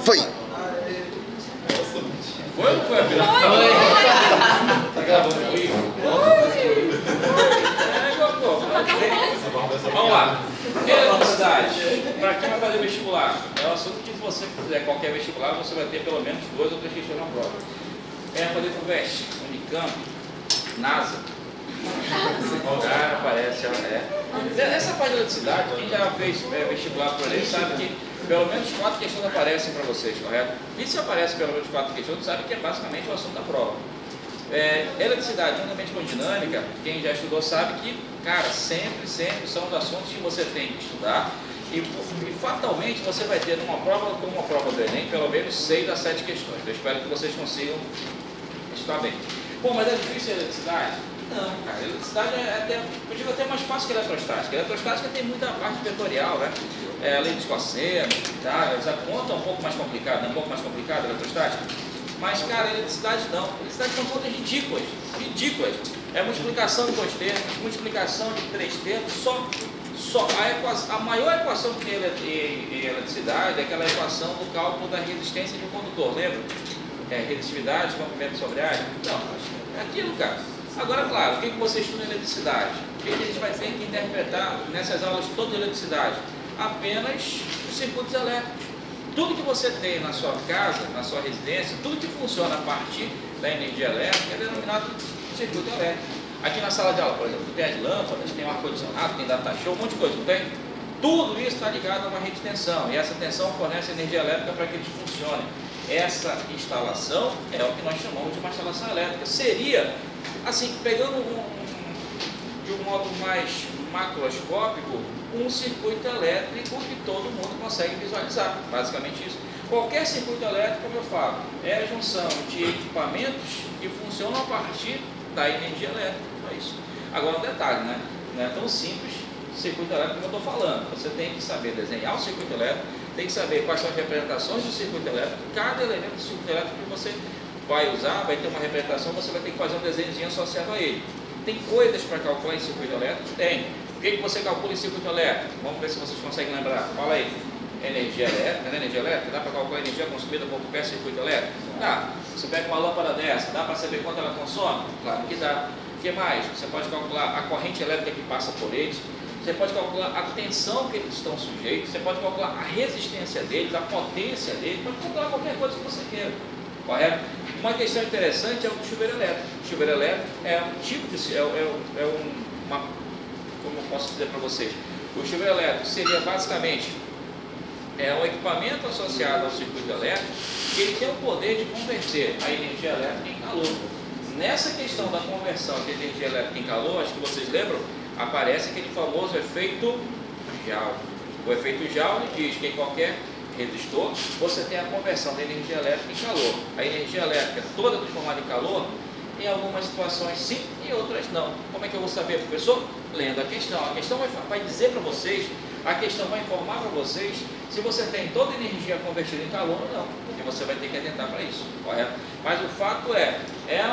Foi! Foi ou não foi a final? Tá gravando aí? Vamos lá. Eletricidade. Para quem vai fazer vestibular? É um assunto que, se você fizer qualquer vestibular, você vai ter pelo menos 2 ou 3 questões na prova. É fazer FUVEST, Unicamp, NASA. Cara, parece, Essa parte de eletricidade, quem já fez vestibular por aí sabe que pelo menos 4 questões aparecem para vocês, correto? E se aparecem pelo menos 4 questões, sabe que é basicamente o assunto da prova. Eletricidade, juntamente com dinâmica, quem já estudou sabe que, cara, sempre são os assuntos que você tem que estudar e fatalmente você vai ter numa prova como uma prova do Enem, pelo menos 6 a 7 questões. Eu espero que vocês consigam estudar bem. Bom, mas é difícil a eletricidade? Não, cara, a eletricidade eu digo até mais fácil que a eletrostática. A eletrostática tem muita parte vetorial, né? A lei dos cossenos, tá? Essa conta é um pouco mais complicada, um pouco mais complicada a eletrostática. Mas, cara, a eletricidade não. A eletricidade são contas ridículas, ridículas. É multiplicação de 2 termos, multiplicação de 3 termos, só a maior equação que tem em eletricidade é aquela equação do cálculo da resistência de um condutor, lembra? Resistividade, comprimento sobre área. Não, é aquilo, cara. Agora, claro, o que você estuda em eletricidade? O que a gente vai ter que interpretar nessas aulas todas de eletricidade? Apenas os circuitos elétricos. Tudo que você tem na sua casa, na sua residência, tudo que funciona a partir da energia elétrica é denominado circuito elétrico. Aqui na sala de aula, por exemplo, tem as lâmpadas, tem o ar-condicionado, tem data show, um monte de coisa, não tem? Tudo isso está ligado a uma rede de tensão, e essa tensão fornece energia elétrica para que eles funcionem. Essa instalação é o que nós chamamos de uma instalação elétrica. Seria, assim, pegando de um modo mais macroscópico, um circuito elétrico que todo mundo consegue visualizar, basicamente isso. Qualquer circuito elétrico, como eu falo, é a junção de equipamentos que funcionam a partir da energia elétrica, é isso. Agora um detalhe, né? Não é tão simples o circuito elétrico que eu estou falando. Você tem que saber desenhar o circuito elétrico, tem que saber quais são as representações do circuito elétrico, cada elemento do circuito elétrico que você vai usar, vai ter uma representação, você vai ter que fazer um desenhozinho associado a ele. Tem coisas para calcular em circuito elétrico? Tem. O que você calcula em circuito elétrico? Vamos ver se vocês conseguem lembrar. Fala aí. Energia elétrica, né? Energia elétrica, dá para calcular a energia consumida por qualquer circuito elétrico? Dá. Você pega uma lâmpada dessa, dá para saber quanto ela consome? Claro que dá. O que mais? Você pode calcular a corrente elétrica que passa por eles, você pode calcular a tensão que eles estão sujeitos, você pode calcular a resistência deles, a potência deles, pode calcular qualquer coisa que você queira. Correto? Uma questão interessante é o do chuveiro elétrico. O chuveiro elétrico é um tipo de... como eu posso dizer para vocês? O chuveiro elétrico seria basicamente um equipamento associado ao circuito elétrico que ele tem o poder de converter a energia elétrica em calor. Nessa questão da conversão de energia elétrica em calor, acho que vocês lembram, aparece aquele famoso efeito Joule. O efeito Joule diz que em qualquer resistor você tem a conversão da energia elétrica em calor. A energia elétrica toda transformada em calor, em algumas situações sim, em outras não. Como é que eu vou saber, professor? Lendo a questão. A questão vai dizer para vocês, a questão vai informar para vocês se você tem toda a energia convertida em calor ou não, porque você vai ter que atentar para isso, correto? Mas o fato é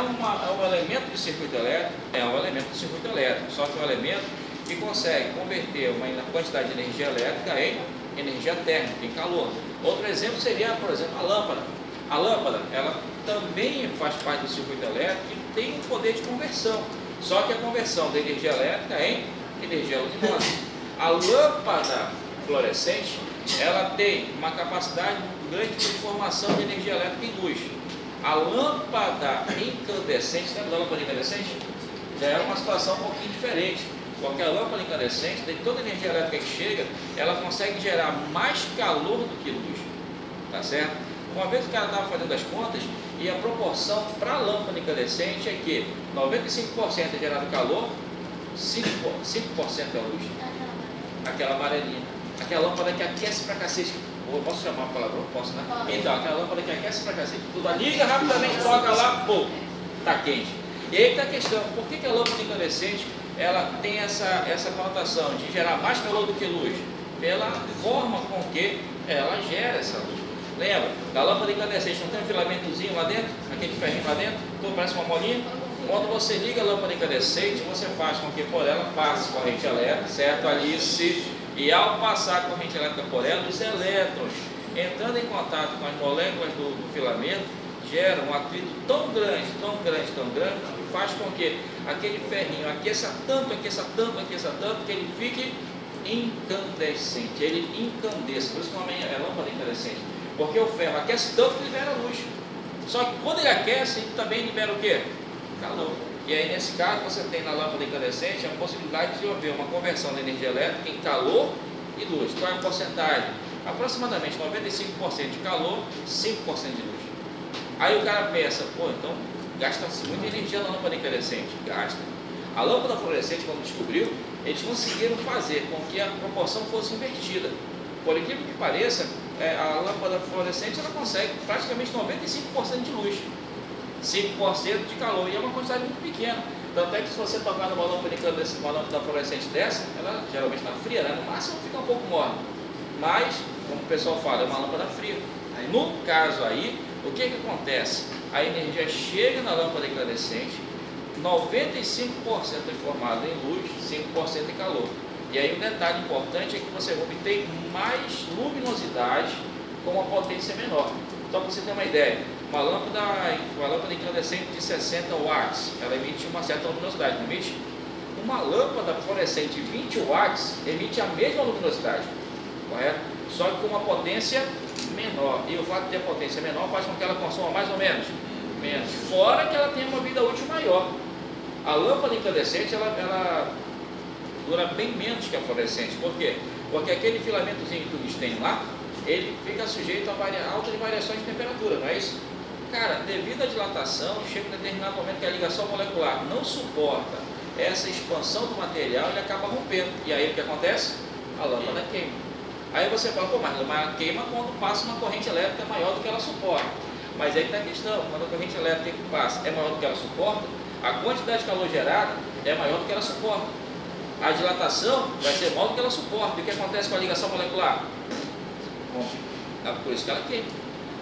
um elemento do circuito elétrico, só que é um elemento que consegue converter uma quantidade de energia elétrica em energia térmica, em calor. Outro exemplo seria, por exemplo, a lâmpada. A lâmpada, ela também faz parte do circuito elétrico e tem um poder de conversão, só que a conversão da energia elétrica em energia luminosa. A lâmpada fluorescente, ela tem uma capacidade muito grande de formação de energia elétrica em luz. A lâmpada incandescente, lembra da lâmpada incandescente? Já é uma situação um pouquinho diferente. Porque a lâmpada incandescente, de toda a energia elétrica que chega, ela consegue gerar mais calor do que luz. Tá certo? Uma vez que o cara estava fazendo as contas, e a proporção para a lâmpada incandescente é que 95% é gerado calor, 5% é luz. Aquela amarelinha. Aquela lâmpada que aquece pra cacete. Eu posso chamar a palavra? Posso, né? Então, aquela lâmpada que aquece pra cacete. Tudo liga rapidamente, toca lá, pô, tá quente. E aí está a questão, por que a lâmpada incandescente ela tem essa conotação de gerar mais calor do que luz? Pela forma com que ela gera essa luz. Lembra? Da lâmpada incandescente não tem um filamentozinho lá dentro? Aquele ferrinho lá dentro? Então parece uma molinha? Quando você liga a lâmpada incandescente, você faz com que por ela passe corrente elétrica, certo, Alice? E ao passar a corrente elétrica por ela, os elétrons entrando em contato com as moléculas do filamento, gera um atrito tão grande, que faz com que aquele ferrinho aqueça tanto, que ele fique incandescente, ele encandeça. Por isso que o nome é lâmpada incandescente, porque o ferro aquece tanto que libera luz. Só que quando ele aquece, ele também libera o quê? Calor. E aí, nesse caso, você tem na lâmpada incandescente a possibilidade de haver uma conversão da energia elétrica em calor e luz. Qual é a porcentagem? Aproximadamente 95% de calor, 5% de luz. Aí o cara pensa, pô, então gasta-se muita energia na lâmpada incandescente. Gasta. A lâmpada fluorescente, quando descobriu, eles conseguiram fazer com que a proporção fosse invertida. Por incrível que pareça, a lâmpada fluorescente ela consegue praticamente 95% de luz, 5% de calor, e é uma quantidade muito pequena. Tanto é que se você tocar numa lâmpada incandescente, uma lâmpada fluorescente dessa, ela geralmente está fria, né? No máximo fica um pouco morna. Mas, como o pessoal fala, é uma lâmpada fria. No caso aí, o que acontece? A energia chega na lâmpada incandescente, 95% é formado em luz, 5% em calor. E aí um detalhe importante é que você obtém mais luminosidade com uma potência menor. Então, para você ter uma ideia, uma lâmpada incandescente de 60 watts, ela emite uma certa luminosidade, não emite? Uma lâmpada fluorescente de 20 watts emite a mesma luminosidade, correto? Só que com uma potência menor. E o fato de ter potência menor faz com que ela consuma mais ou menos? Menos. Fora que ela tenha uma vida útil maior. A lâmpada incandescente, ela dura bem menos que a fluorescente. Por quê? Porque aquele filamentozinho que eles têm lá, ele fica sujeito a altas variações de temperatura, não é isso? Cara, devido à dilatação, chega um determinado momento que a ligação molecular não suporta essa expansão do material, ele acaba rompendo. E aí o que acontece? A lâmpada queima. Aí você fala, pô, mas ela queima quando passa uma corrente elétrica maior do que ela suporta. Mas aí está a questão, quando a corrente elétrica que passa é maior do que ela suporta, a quantidade de calor gerada é maior do que ela suporta. A dilatação vai ser maior do que ela suporta. E o que acontece com a ligação molecular? Bom, é por isso que ela queima.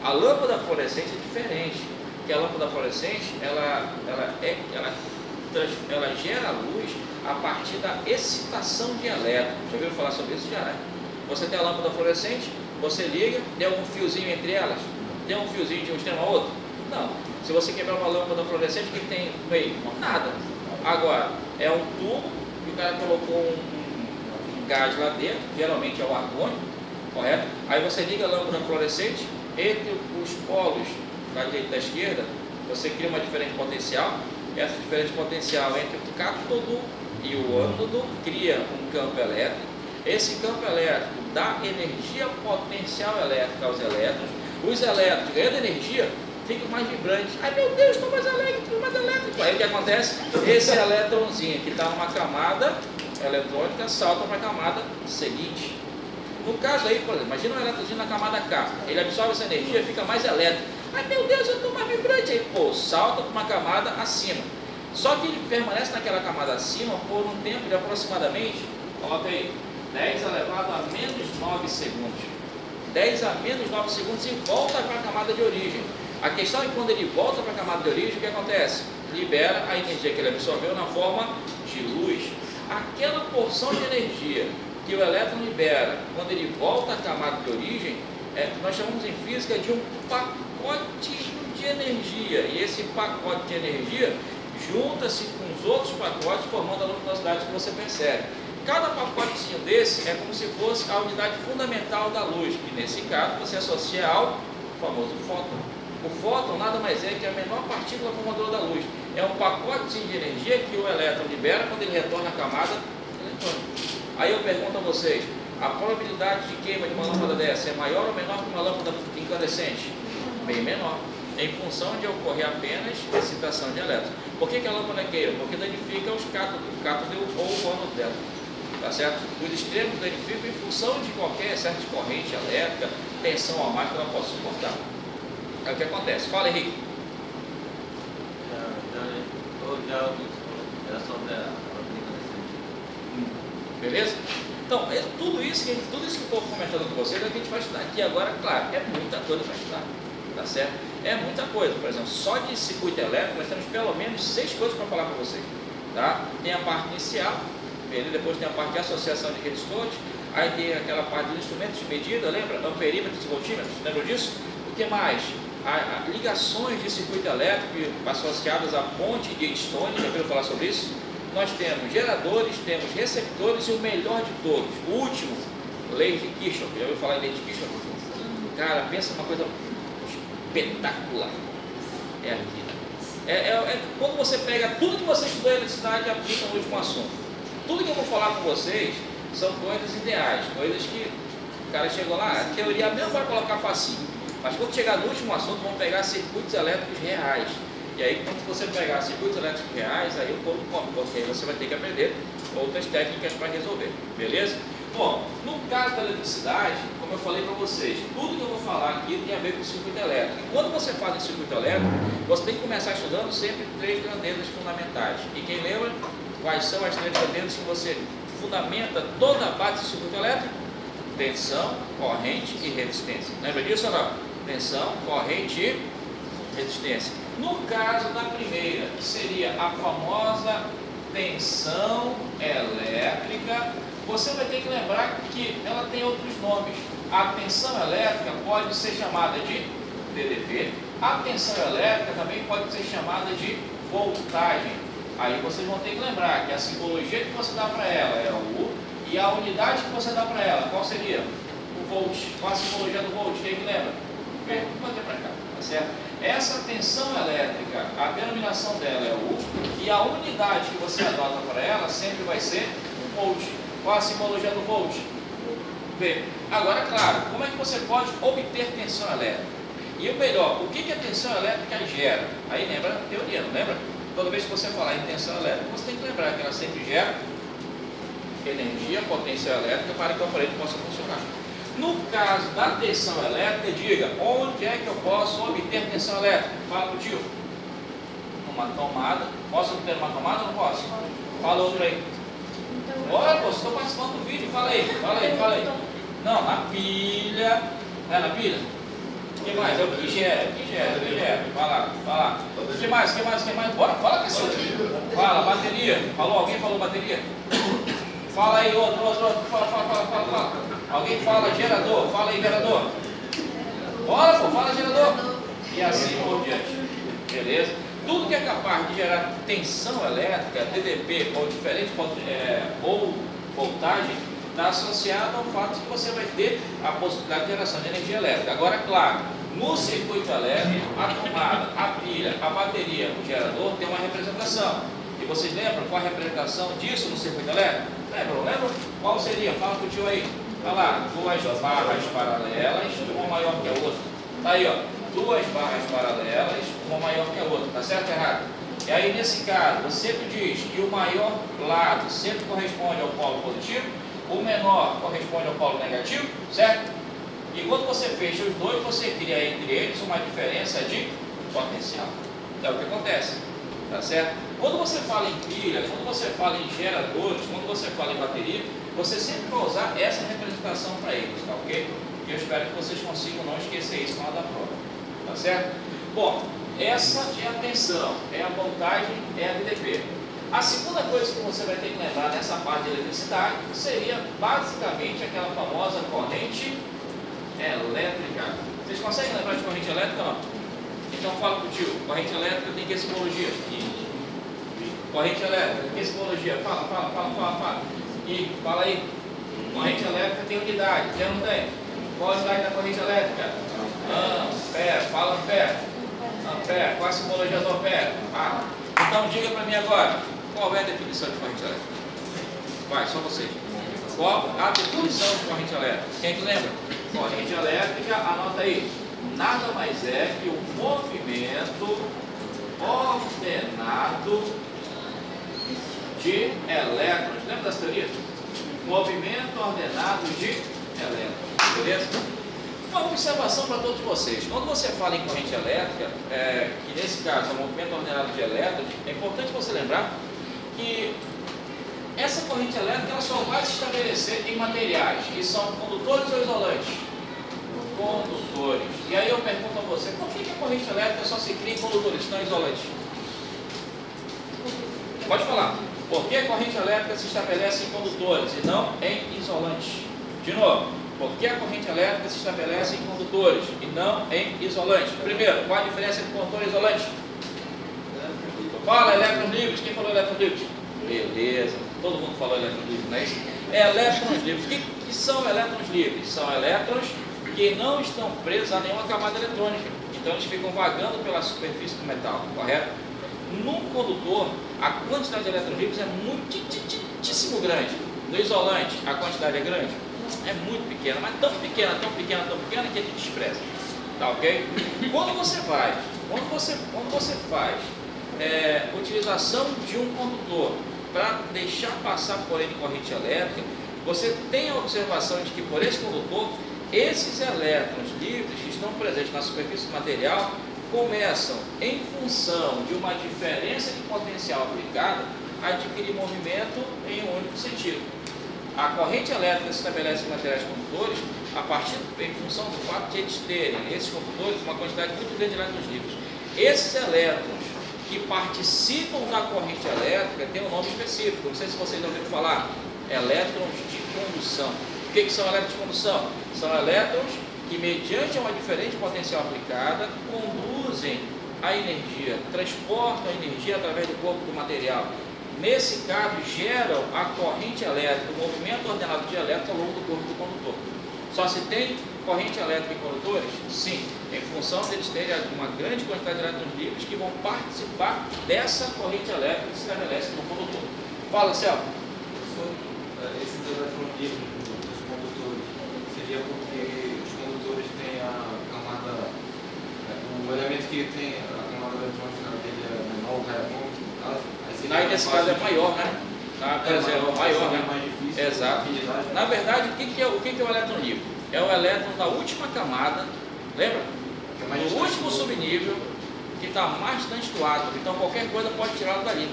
A lâmpada fluorescente é diferente, porque a lâmpada fluorescente ela gera luz a partir da excitação de elétrons. Já ouviu falar sobre isso? Já, né? Você tem a lâmpada fluorescente, você liga, tem um fiozinho entre elas, tem um fiozinho de um extremo ao outro? Não. Se você quebrar uma lâmpada fluorescente, o que tem no meio? Nada. Agora, é um tubo que o cara colocou um gás lá dentro, geralmente é o argônio, correto? Aí você liga a lâmpada fluorescente, entre os polos da direita e da esquerda, você cria uma diferente potencial. Essa diferente potencial entre o cátodo e o ânodo cria um campo elétrico. Esse campo elétrico dá energia potencial elétrica aos elétrons. Os elétrons ganhando energia, ficam mais vibrantes. Ai meu Deus, estou mais elétrico, mais elétrico. Aí o que acontece? Esse elétronzinho que está numa camada eletrônica salta para a camada seguinte. No caso aí, por exemplo, imagina um elétronzinho na camada K. Ele absorve essa energia e fica mais elétrico. Ai meu Deus, eu estou mais vibrante. Aí, pô, salta para uma camada acima. Só que ele permanece naquela camada acima por um tempo de aproximadamente, coloca aí, 10 elevado a menos 9 segundos. 10 a menos 9 segundos e volta para a camada de origem. A questão é que quando ele volta para a camada de origem, o que acontece? Libera a energia que ele absorveu na forma de luz. Aquela porção de energia que o elétron libera quando ele volta à camada de origem, nós chamamos em física de um pacotinho de energia. E esse pacote de energia junta-se com os outros pacotes, formando a luminosidade que você percebe. Cada pacotezinho desse é como se fosse a unidade fundamental da luz, que nesse caso você associa ao famoso fóton. O fóton nada mais é que a menor partícula formadora da luz. É um pacotezinho de energia que o elétron libera quando ele retorna à camada eletrônica. Aí eu pergunto a vocês, a probabilidade de queima de uma lâmpada dessa é maior ou menor que uma lâmpada incandescente? Bem menor, em função de ocorrer apenas excitação de elétrons. Por que a lâmpada queima? Porque danifica os cátodos, o cátodo ou o ânodo dela. Tá certo? Os extremos danificam em função de qualquer excesso de corrente elétrica, tensão a mais que ela possa suportar. É o que acontece. Fala, Henrique. Beleza? Então, tudo isso que eu estou comentando com vocês é que a gente vai estudar aqui agora. Claro, é muita coisa para estudar, tá certo? É muita coisa. Por exemplo, só de circuito elétrico nós temos pelo menos 6 coisas para falar para vocês, tá? Tem a parte inicial, depois tem a parte de associação de redes todas, aí tem aquela parte dos instrumentos de medida, lembra? Amperímetros e voltímetros, lembra disso? O que mais? Ligações de circuito elétrico associadas à ponte de Eddstone, já ouviram falar sobre isso? Nós temos geradores, temos receptores e o melhor de todos, o último, lei de Kirchhoff. Já ouviu falar em lei de Kirchhoff? Cara, pensa numa coisa espetacular. É aqui. Quando você pega tudo que você estudou em eletricidade e aplica no último assunto. Tudo que eu vou falar com vocês são coisas ideais, coisas que o cara chegou lá, a teoria mesmo vai colocar facinho. Mas quando chegar no último assunto, vamos pegar circuitos elétricos reais. E aí, quando você pegar circuitos elétricos reais, aí o corpo come, porque aí você vai ter que aprender outras técnicas para resolver, beleza? Bom, no caso da eletricidade, como eu falei para vocês, tudo que eu vou falar aqui tem a ver com o circuito elétrico. E quando você fala em circuito elétrico, você tem que começar estudando sempre 3 grandezas fundamentais. E quem lembra quais são as 3 grandezas que você fundamenta toda a base do circuito elétrico? Tensão, corrente e resistência. Lembra disso ou não? Tensão, corrente e resistência. No caso da primeira, que seria a famosa tensão elétrica, você vai ter que lembrar que ela tem outros nomes. A tensão elétrica pode ser chamada de TDP, a tensão elétrica também pode ser chamada de voltagem. Aí vocês vão ter que lembrar que a simbologia que você dá para ela é o U, e a unidade que você dá para ela, qual seria? O volt. Qual a simbologia do volt? Quem lembra? Vou bater para cá, tá certo? Essa tensão elétrica, a denominação dela é U, e a unidade que você adota para ela sempre vai ser o volt. Qual a simbologia do volt? V. Agora, claro, como é que você pode obter tensão elétrica? E o melhor, o que a tensão elétrica gera? Aí lembra a teoria, não lembra? Toda vez que você falar em tensão elétrica, você tem que lembrar que ela sempre gera energia, potência elétrica para que o aparelho possa funcionar. No caso da tensão elétrica, diga, onde é que eu posso obter tensão elétrica? Fala contigo. Uma tomada. Posso obter uma tomada ou não posso? Fala outro aí. Olha, pô, estou participando do vídeo, fala aí. Não, na pilha. É na pilha? O que mais? É o que gera. Vai lá. O que mais? Bora, fala com isso. Fala, bateria. Falou? Alguém falou bateria? Fala aí, outro. Fala. Alguém fala gerador. Fala aí, gerador. Bora, pô, fala gerador. E assim por diante. Beleza? Tudo que é capaz de gerar tensão elétrica, TDP ou diferente, ou voltagem, está associado ao fato de que você vai ter a possibilidade de geração de energia elétrica. Agora, claro, no circuito elétrico, a tomada, a pilha, a bateria, o gerador tem uma representação. E vocês lembram qual a representação disso no circuito elétrico? Lembram? Qual seria? Fala com o tio aí. Olha lá, 2 barras paralelas, uma maior que a outra. Tá aí, ó. 2 barras paralelas, uma maior que a outra, tá certo ou errado? E aí, nesse caso, você sempre diz que o maior lado sempre corresponde ao polo positivo, o menor corresponde ao polo negativo, certo? E quando você fecha os dois, você cria entre eles uma diferença de potencial. É o que acontece, tá certo? Quando você fala em pilha, quando você fala em geradores, quando você fala em bateria, você sempre vai usar essa representação para eles, tá ok? E eu espero que vocês consigam não esquecer isso na hora da prova. Tá certo? Bom, essa é a tensão, é a voltagem, é a TDP. A segunda coisa que você vai ter que lembrar nessa parte de eletricidade seria basicamente aquela famosa corrente elétrica. Vocês conseguem lembrar de corrente elétrica ou não? Então fala contigo, corrente elétrica tem que simbologia? Corrente elétrica, que simbologia? Fala. E fala aí. Corrente elétrica tem unidade, tem ou não tem? Qual a unidade da corrente elétrica? Ampere, fala ampere. Ampere, qual a simbologia do ampere? Então diga para mim agora, qual é a definição de corrente elétrica? Vai, só vocês. Qual a definição de corrente elétrica? Quem que lembra? Corrente elétrica, anota aí. Nada mais é que o movimento ordenado de elétrons. Lembra das teorias? Movimento ordenado de elétrons. Beleza? Uma observação para todos vocês. Quando você fala em corrente elétrica, que nesse caso é o movimento ordenado de elétrons, é importante você lembrar que essa corrente elétrica ela só vai se estabelecer em materiais que são condutores ou isolantes? Condutores. E aí eu pergunto a você, por que a corrente elétrica só se cria em condutores, não isolantes? Pode falar. Por que a corrente elétrica se estabelece em condutores e não em isolantes? De novo, por que a corrente elétrica se estabelece em condutores e não em isolantes? Primeiro, qual a diferença entre condutor e isolante? Fala, elétrons livres. Quem falou elétrons livres? Beleza, todo mundo falou elétrons livres, não é isso? Elétrons livres. O que são elétrons livres? São elétrons que não estão presos a nenhuma camada eletrônica. Então eles ficam vagando pela superfície do metal, correto? Num condutor, a quantidade de elétrons livres é muitíssimo grande. No isolante, a quantidade é grande? É muito pequena, mas tão pequena que ele despreza. Tá ok? Quando você faz utilização de um condutor para deixar passar por ele corrente elétrica, você tem a observação de que por esse condutor, esses elétrons livres que estão presentes na superfície do material começam, em função de uma diferença de potencial aplicada, a adquirir movimento em um único sentido. A corrente elétrica se estabelece em materiais condutores em função do fato de eles terem, esses condutores, uma quantidade muito grande de elétrons livres. Esses elétrons que participam da corrente elétrica têm um nome específico, não sei se vocês já ouviram falar, elétrons de condução. O que são elétrons de condução? São elétrons que, mediante uma diferente potencial aplicada, conduzem a energia, transportam a energia através do corpo do material. Nesse caso, geram a corrente elétrica, o movimento ordenado de elétrons ao longo do corpo do condutor. Só se tem corrente elétrica em condutores? Sim, em função deles terem uma grande quantidade de elétrons livres que vão participar dessa corrente elétrica que se estabelece no condutor. Fala, Celso. Esses elétrons livres dos condutores, seria porque os condutores têm a camada, o elemento que tem a camada eletrônica dele é menor, o raio atômico, no caso. Aí nesse caso é maior, né? Maior, né? Mais difícil. Exato. Na verdade, o que é o elétron livre? É o elétron da última camada, lembra? Do último subnível, que está mais distante do átomo. Então qualquer coisa pode tirá-lo dali.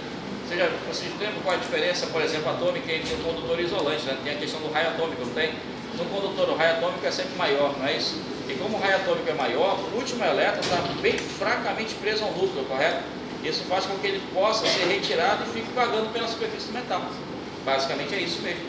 Vocês lembram qual é a diferença, por exemplo, atômica entre um condutor e isolante, né? Tem a questão do raio atômico, não tem? No condutor, o raio atômico é sempre maior, não é isso? E como o raio atômico é maior, o último elétron está bem fracamente preso ao núcleo, correto? Isso faz com que ele possa ser retirado e fique vagando pela superfície do metal. Basicamente é isso mesmo.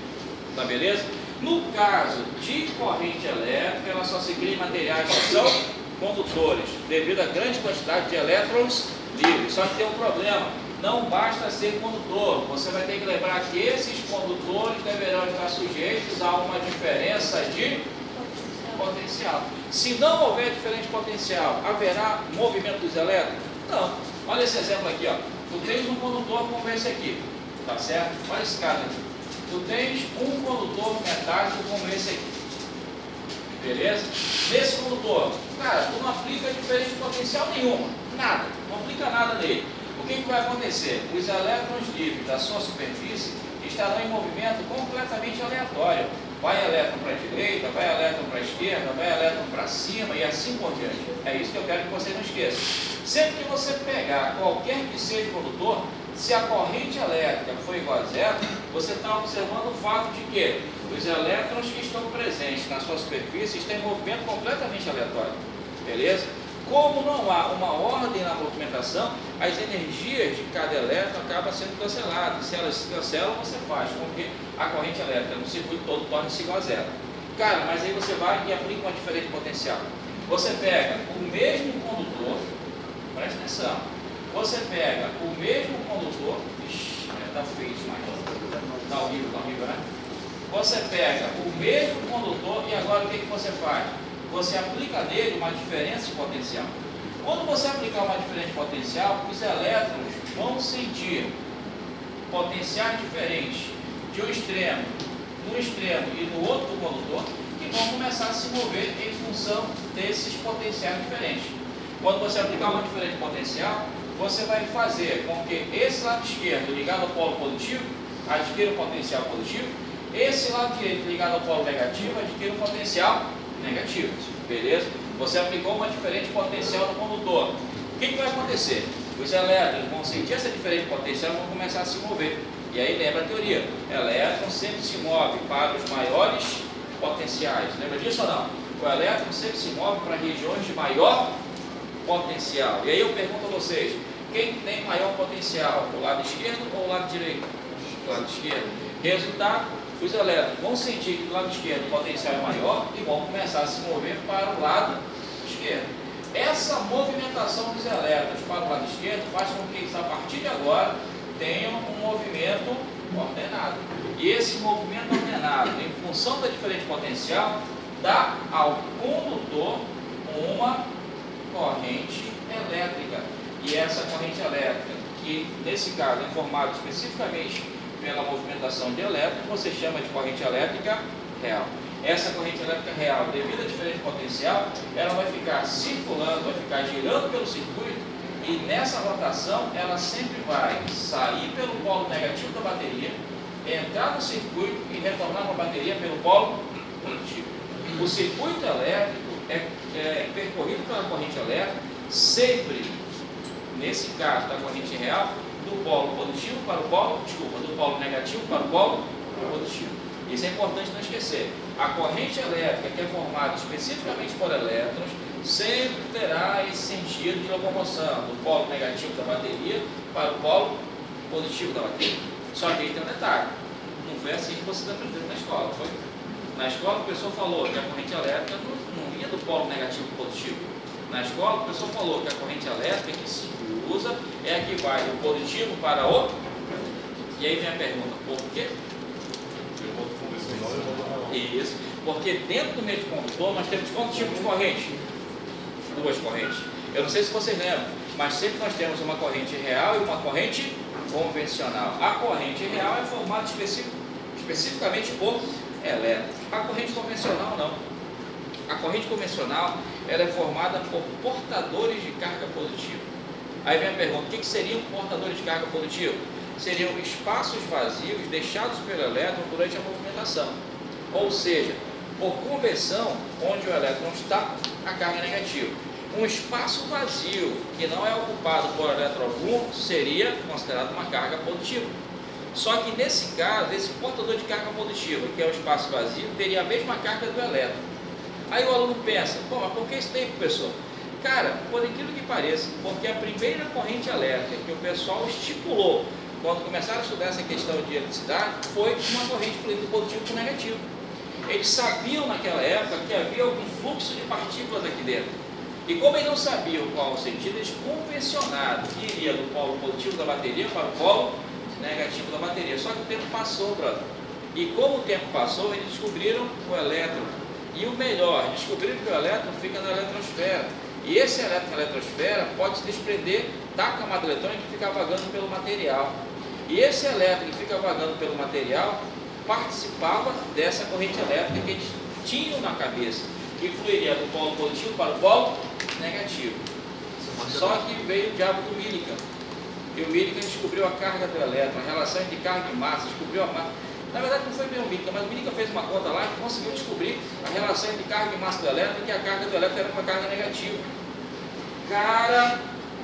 Tá beleza? No caso de corrente elétrica, ela só se cria em materiais que são condutores, devido à grande quantidade de elétrons livres. Só que tem um problema. Não basta ser condutor, você vai ter que lembrar que esses condutores deverão estar sujeitos a uma diferença de potencial. Se não houver diferença de potencial, haverá movimento dos elétrons? Não. Olha esse exemplo aqui, ó. Tu tens um condutor como esse aqui, tá certo? Olha esse caso aqui. Tu tens um condutor metálico como esse aqui. Beleza? Nesse condutor, cara, tu não aplica diferença de potencial nenhuma. Nada. Não aplica nada nele. O que vai acontecer? Os elétrons livres da sua superfície estarão em movimento completamente aleatório. Vai elétron para a direita, vai elétron para a esquerda, vai elétron para cima e assim por diante. É isso que eu quero que vocês não esqueçam. Sempre que você pegar qualquer que seja o condutor, se a corrente elétrica for igual a zero, você está observando o fato de que os elétrons que estão presentes na sua superfície estão em movimento completamente aleatório. Beleza? Como não há uma ordem na movimentação, as energias de cada elétron acabam sendo canceladas. Se elas se cancelam, você faz com que a corrente elétrica no circuito todo torne-se igual a zero. Cara, mas aí você vai e aplica uma diferente potencial. Você pega o mesmo condutor, presta atenção, você pega o mesmo condutor, está feio demais, está horrível, né? Você pega o mesmo condutor e agora o que você faz? Você aplica nele uma diferença de potencial. Quando você aplicar uma diferença de potencial, os elétrons vão sentir potenciais diferentes de um extremo, no extremo e no outro do condutor, que vão começar a se mover em função desses potenciais diferentes. Quando você aplicar uma diferença de potencial, você vai fazer com que esse lado esquerdo ligado ao polo positivo adquira um potencial positivo, esse lado direito ligado ao polo negativo adquira um potencial negativo, beleza? Você aplicou uma diferente potencial no condutor. O que vai acontecer? Os elétrons vão sentir essa diferente potencial e vão começar a se mover. E aí lembra a teoria, elétron sempre se move para os maiores potenciais. Lembra disso ou não? O elétron sempre se move para regiões de maior potencial. E aí eu pergunto a vocês, quem tem maior potencial? O lado esquerdo ou o lado direito? O lado esquerdo. Resultado, os elétrons vão sentir que do lado esquerdo o potencial é maior e vão começar a se mover para o lado esquerdo. Essa movimentação dos elétrons para o lado esquerdo faz com que eles, a partir de agora, tenham um movimento ordenado. E esse movimento ordenado, em função da diferente potencial, dá ao condutor uma corrente elétrica. E essa corrente elétrica, que nesse caso é formada especificamente pela movimentação de elétrons, você chama de corrente elétrica real. Essa corrente elétrica real, devido a diferente potencial, ela vai ficar circulando, vai ficar girando pelo circuito, e nessa rotação ela sempre vai sair pelo polo negativo da bateria, entrar no circuito e retornar para a bateria pelo polo positivo. O circuito elétrico é percorrido pela corrente elétrica sempre, nesse caso da corrente real, do polo positivo para o polo, do polo negativo para o polo positivo. Isso é importante não esquecer. A corrente elétrica, que é formada especificamente por elétrons, sempre terá esse sentido de locomoção do polo negativo da bateria para o polo positivo da bateria. Só que aí tem um detalhe: não foi assim que vocês aprenderam na escola, foi? Na escola o professor falou que a corrente elétrica não ia do polo negativo para o positivo. Na escola o professor falou que a corrente elétrica que se usa é a que vai do positivo para o... E aí vem a pergunta: por quê? Isso, porque dentro do meio de condutor nós temos quantos tipos de corrente? Duas correntes. Eu não sei se vocês lembram, mas sempre nós temos uma corrente real e uma corrente convencional. A corrente real é formada especificamente por elétrons. A corrente convencional não. A corrente convencional ela é formada por portadores de carga positiva. Aí vem a pergunta: o que seriam portadores de carga positiva? Seriam espaços vazios deixados pelo elétron durante a movimentação. Ou seja, por conversão, onde o elétron está, a carga é negativa. Um espaço vazio que não é ocupado por elétron algum seria considerado uma carga positiva. Só que nesse caso, esse portador de carga positiva, que é o espaço vazio, teria a mesma carga do elétron. Aí o aluno pensa: pô, mas por que isso tem, professor? Cara, por incrível que pareça, porque a primeira corrente elétrica que o pessoal estipulou quando começaram a estudar essa questão de eletricidade foi uma corrente fluida positivo com negativo. Eles sabiam naquela época que havia algum fluxo de partículas aqui dentro. E como eles não sabiam qual o sentido, eles convencionaram que iria do polo positivo da bateria para o polo negativo da bateria. Só que o tempo passou, brother. E como o tempo passou, eles descobriram o elétron. E o melhor, descobriram que o elétron fica na eletrosfera. E esse elétron na eletrosfera pode se desprender da camada eletrônica que fica vagando pelo material. E esse elétron que fica vagando pelo material participava dessa corrente elétrica que eles tinham na cabeça, que fluiria do polo positivo para o polo negativo. Só que veio o diabo do Millikan. E o Millikan descobriu a carga do elétron, a relação entre carga e massa, descobriu a massa. Na verdade não foi bem o Millikan, mas o Millikan fez uma conta lá que conseguiu descobrir a relação entre carga e massa do elétron, e que a carga do elétron era uma carga negativa. Cara,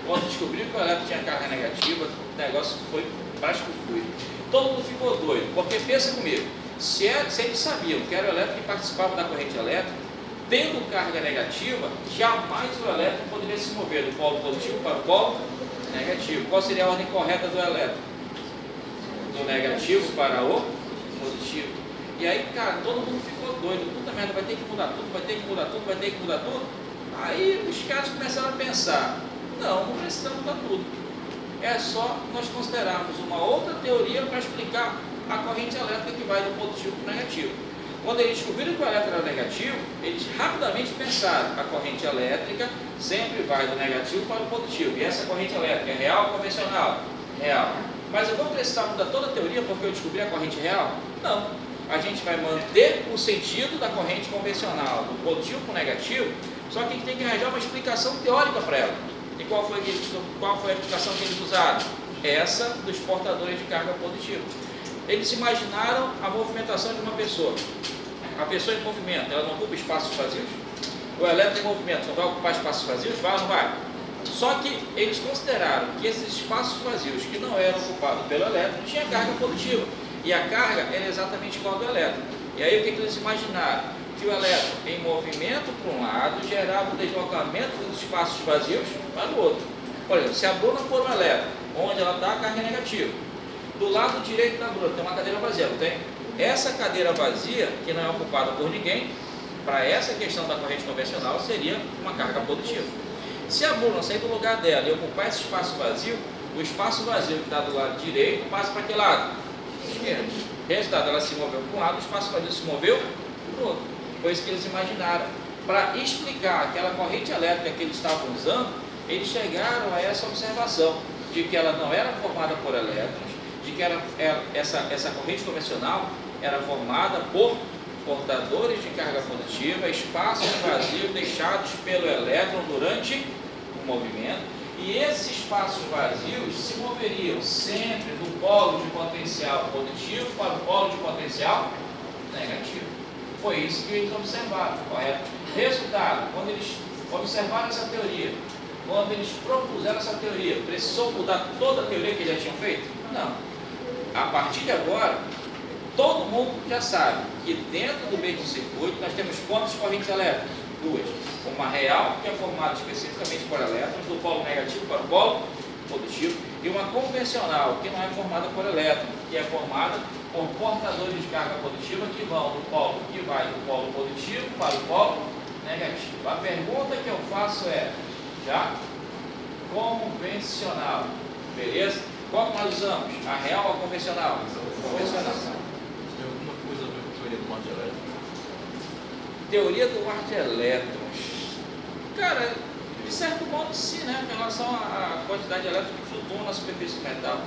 quando descobriu que o elétron tinha carga negativa, o negócio foi prático fluido. Todo mundo ficou doido, porque pensa comigo, se eles sabiam que era o elétron que participava da corrente elétrica, tendo carga negativa, jamais o elétron poderia se mover do polo positivo para o polo negativo. Qual seria a ordem correta do elétron? Do negativo para o positivo. E aí, cara, todo mundo ficou doido. Puta merda, vai ter que mudar tudo, vai ter que mudar tudo, vai ter que mudar tudo. Aí os caras começaram a pensar: não precisa mudar tudo. É só nós considerarmos uma outra teoria para explicar a corrente elétrica que vai do positivo para o negativo. Quando eles descobriram que o elétron era negativo, eles rapidamente pensaram: a corrente elétrica sempre vai do negativo para o positivo. E essa corrente elétrica é real ou convencional? Real. Mas eu vou precisar mudar toda a teoria porque eu descobri a corrente real? Não. A gente vai manter o sentido da corrente convencional, do positivo para o negativo, só que a gente tem que arranjar uma explicação teórica para ela. E qual foi a explicação que eles usaram? Essa dos portadores de carga positiva. Eles imaginaram a movimentação de uma pessoa. A pessoa em movimento, ela não ocupa espaços vazios? O elétron em movimento não vai ocupar espaços vazios? Vai ou não vai? Só que eles consideraram que esses espaços vazios que não eram ocupados pelo elétron tinham carga positiva. E a carga era exatamente igual ao do elétron. E aí o que eles imaginaram? Que o elétron em movimento para um lado gerava o deslocamento dos espaços vazios para o outro. Por exemplo, se a Bruna for um elétron, onde ela está, a carga é negativa. Do lado direito da Bruna tem uma cadeira vazia, não tem? Essa cadeira vazia, que não é ocupada por ninguém, para essa questão da corrente convencional, seria uma carga positiva. Se a Bruna sair do lugar dela e ocupar esse espaço vazio, o espaço vazio que está do lado direito passa para que lado? Esquerdo. Resultado, ela se moveu para um lado, o espaço vazio se moveu para o outro. Foi isso que eles imaginaram. Para explicar aquela corrente elétrica que eles estavam usando, eles chegaram a essa observação de que ela não era formada por elétrons, de que essa corrente convencional era formada por portadores de carga positiva, espaços vazios deixados pelo elétron durante o movimento, e esses espaços vazios se moveriam sempre do polo de potencial positivo para o polo de potencial negativo. Foi isso que eles observaram, correto? Resultado, quando eles observaram essa teoria, quando eles propuseram essa teoria, precisou mudar toda a teoria que eles já tinham feito? Não. A partir de agora, todo mundo já sabe que dentro do mesmo circuito nós temos quantas correntes elétricas? Duas. Uma real, que é formada especificamente por elétrons, do polo negativo para o polo positivo, e uma convencional, que não é formada por elétrons, que é formada por portadores de carga positiva que vão do polo que vai do polo positivo para o polo negativo. A pergunta que eu faço é, já convencional, beleza? Qual que nós usamos? A real ou a convencional? Convencional. Tem alguma coisa a ver com a teoria do mar de elétrons? Teoria do mar de elétrons. Cara, de certo modo sim, né? Em relação à quantidade de elétrons que flutuam na superfície do metal.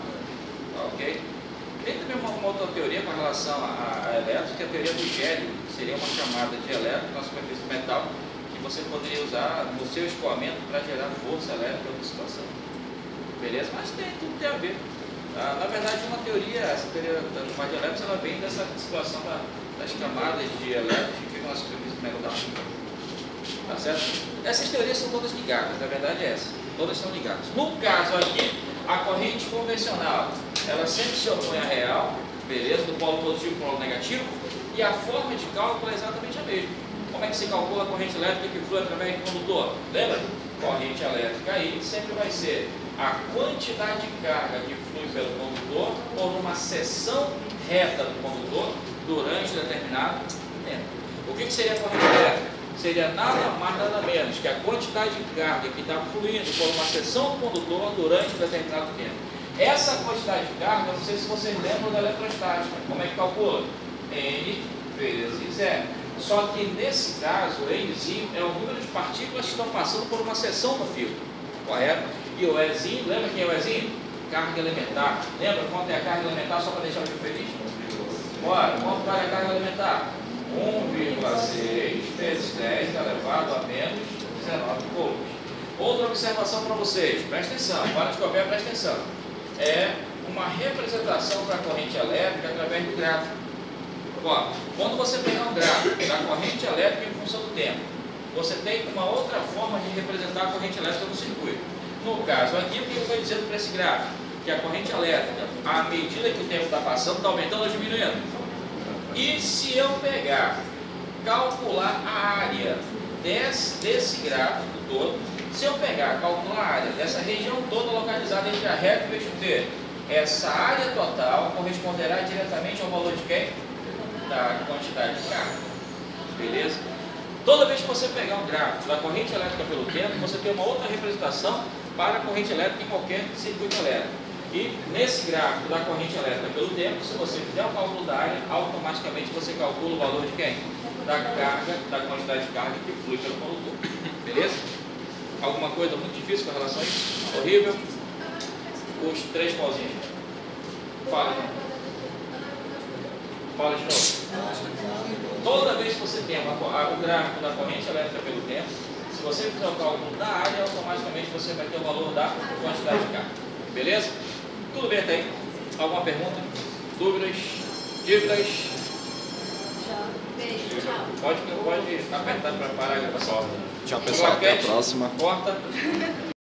Ok? Tem também uma outra teoria com relação a elétrons, que é a teoria do gélio, que seria uma camada de elétrons na superfície do metal, que você poderia usar no seu escoamento para gerar força elétrica ou dissipação. Beleza? Mas tudo tem a ver. Na verdade, essa teoria do mar de elétrons, ela vem dessa situação das camadas de elétrons que ficam na superfície do metal. Tá certo? Essas teorias são todas ligadas, a verdade é essa. Todas são ligadas. No caso aqui, a corrente convencional, ela sempre se opõe à real, beleza? Do polo positivo para o polo negativo, e a forma de cálculo é exatamente a mesma. Como é que se calcula a corrente elétrica que flui através do condutor? Lembra? Corrente elétrica aí sempre vai ser a quantidade de carga que flui pelo condutor por uma seção reta do condutor durante determinado tempo. O que seria a corrente elétrica? Seria nada mais, nada menos que a quantidade de carga que está fluindo por uma seção do condutor durante um determinado tempo. Essa quantidade de carga, não sei se vocês lembram da eletrostática. Como é que calcula? N vezes E. Só que nesse caso, o Nzinho é o número de partículas que estão passando por uma seção do fio. Correto? E o Ezinho, lembra quem é o Ezinho? Carga elementar. Lembra quanto é a carga elementar, só para deixar o fio feliz? Bora, quanto vale a carga elementar? 1,6 vezes 10 elevado a menos 19 coulombs. Outra observação para vocês, presta atenção, para de copiar, presta atenção. É uma representação para a corrente elétrica através do gráfico. Ó, quando você pegar um gráfico da corrente elétrica em função do tempo, você tem uma outra forma de representar a corrente elétrica no circuito. No caso aqui, o que eu estou dizendo para esse gráfico? Que a corrente elétrica, à medida que o tempo está passando, está aumentando ou diminuindo. E se eu pegar, calcular a área desse gráfico todo, se eu pegar, calcular a área dessa região toda localizada entre a reta e o eixo T, essa área total corresponderá diretamente ao valor de quem? Da quantidade de carga. Beleza? Toda vez que você pegar um gráfico da corrente elétrica pelo tempo, você tem uma outra representação para a corrente elétrica em qualquer circuito elétrico. E nesse gráfico da corrente elétrica pelo tempo, se você fizer o cálculo da área, automaticamente você calcula o valor de quem? Da carga, da quantidade de carga que flui pelo condutor. Beleza? Alguma coisa muito difícil com relação a isso? Horrível? Os 3 pauzinhos. Fala, fala de novo. Toda vez que você tem o gráfico da corrente elétrica pelo tempo, se você fizer o cálculo da área, automaticamente você vai ter o valor da quantidade de carga. Beleza? Tudo bem até aí? Alguma pergunta? Dúvidas? Dívidas? Pode apertar para parar a gravação. Tchau, pessoal. Até a próxima. Corta.